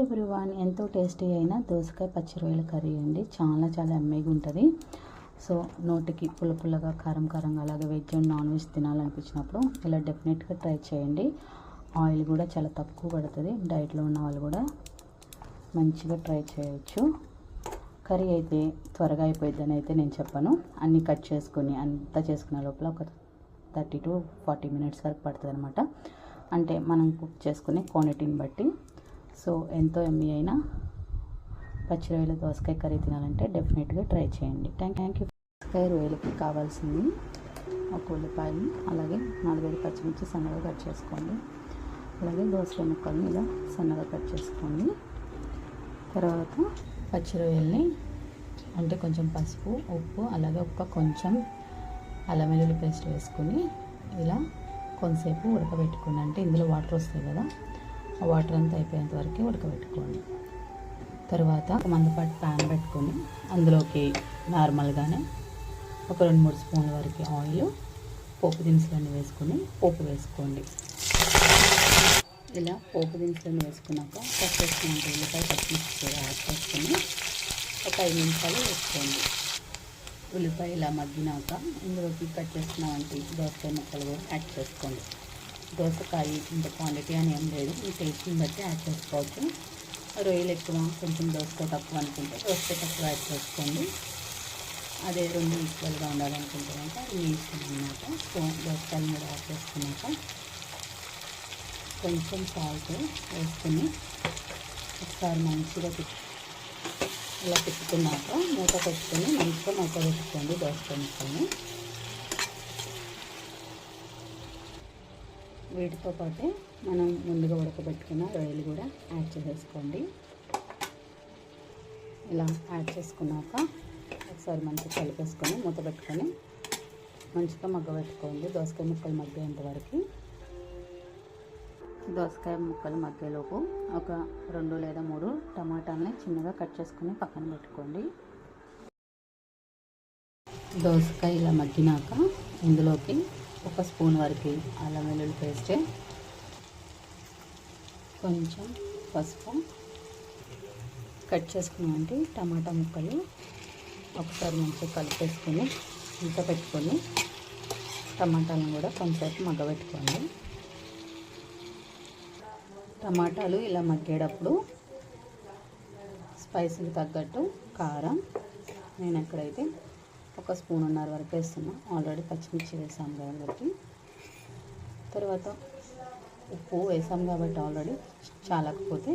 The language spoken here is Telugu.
ఎవ్రీవన్, ఎంతో టేస్టీ అయిన దోసకాయ పచ్చి రొయ్యల కర్రీ అండి. చాలా యమ్మీగా ఉంటుంది. సో నోటికి పుల్లగా కారంగా అలాగే వెజ్ అండ్ నాన్ వెజ్ తినాలనిపించినప్పుడు ఇలా డెఫినెట్గా ట్రై చేయండి. ఆయిల్ కూడా చాలా తక్కువ పడుతుంది. డైట్లో ఉన్న వాళ్ళు కూడా మంచిగా ట్రై చేయొచ్చు. కర్రీ అయితే త్వరగా అయిపోయిద్దని అయితే నేను చెప్పను. అన్నీ కట్ చేసుకొని అంతా చేసుకునే లోపల ఒక 30 to 40 minutes వరకు పడుతుంది అనమాట. అంటే మనం కుక్ చేసుకునే క్వాంటిటీని బట్టి. సో ఎంతో యమ్మీ అయినా పచ్చి రొయ్యల దోసకాయ కర్రీ తినాలంటే డెఫినెట్గా ట్రై చేయండి. Thank you. దోసకాయ రొయ్యలకి కావాల్సింది ఒక ఉల్లిపాయలు, అలాగే 4-5 పచ్చిమిర్చి సన్నగా కట్ చేసుకోండి. అలాగే దోసకాయ ముక్కల్ని ఇలా సన్నగా కట్ చేసుకోండి. తర్వాత పచ్చి రొయ్యల్ని అంటే కొంచెం పసుపు, ఉప్పు, అలాగే కొంచెం అల్లం వెల్లుల్లి పేస్ట్ వేసుకొని ఇలా కొంతసేపు ఉడకబెట్టుకోండి. అంటే ఇందులో వాటర్ వస్తాయి కదా, ఆ వాటర్ అంతా అయిపోయేంత వరకు ఉడకబెట్టుకోండి. తర్వాత ఒక మందపాటి ప్యాన్ పెట్టుకొని అందులోకి నార్మల్గానే ఒక 2-3 స్పూన్ల వరకు ఆయిల్, పోపు దినుసులన్నీ వేసుకొని పోపు వేసుకోండి. ఇలా పోపు దినుసులను వేసుకున్నాక కట్ చేసుకున్న ఉల్లిపాయ పచ్చిమిర్చి కూడా యాడ్ చేసుకొని ఒక 5 నిమిషాలు వేసుకోండి. ఉల్లిపాయ ఇలా మగ్గినాక ఇందులోకి కట్ చేసుకున్న వంటి దోసకాయ ముక్కలు కూడా యాడ్ చేసుకోండి. దోసకాయ ఇంత క్వాంటిటీ అని ఏం లేదు, ఈ టేస్ట్ని బట్టి యాడ్ చేసుకోవచ్చు. రొయ్యలు ఎక్కువ, కొంచెం దోసకాయ తక్కువ అనుకుంటే దోసకాయ తక్కువ యాడ్ చేసుకోండి. అదే 2 ఈక్వల్గా ఉండాలనుకుంటే కనుక ఈ ఇష్టం అన్నమాట. సో దోసకాయలు కూడా యాడ్ చేసుకున్నాక కొంచెం సాల్ట్ వేసుకుని ఒకసారి మంచిగా ఇలా తిప్పుకున్నాక మూత పెట్టుకొని మంచిగా పెట్టుకోండి దోసకాయ ముక్కల్ని. వీటితో పాటే మనం ముందుగా ఉడకబెట్టుకున్న రొయ్యలు కూడా యాడ్ చేసేసుకోండి. ఇలా యాడ్ చేసుకున్నాక ఒకసారి మంచిగా కలిపేసుకొని మూత పెట్టుకొని మంచిగా మగ్గబెట్టుకోండి. దోసకాయ ముక్కలు మగ్గేంత వరకు. దోసకాయ ముక్కలు మగ్గేలోపు ఒక 2 లేదా 3 టమాటాలని చిన్నగా కట్ చేసుకుని పక్కన పెట్టుకోండి. దోసకాయ ఇలా మగ్గినాక ఇందులోకి 1 స్పూన్ వరకు అల్లం వెల్లుల్లి పేస్ట్, కొంచెం పసుపు, కట్ చేసుకున్నామంటే టమాటా ముక్కలు ఒకసారి మంచిగా కలిపేసుకొని ఇంత పెట్టుకొని టమాటాలను కూడా కొంచెంసేపు మగ్గబెట్టుకోండి. టమాటాలు ఇలా మగ్గేటప్పుడు స్పైసీకి తగ్గట్టు కారం, నేను ఎక్కడైతే 1 స్పూన్ వరకు వేస్తున్నా. ఆల్రెడీ పచ్చిమిర్చి వేసాం కాబట్టి. తర్వాత ఉప్పు వేసాం కాబట్టి ఆల్రెడీ చాలకపోతే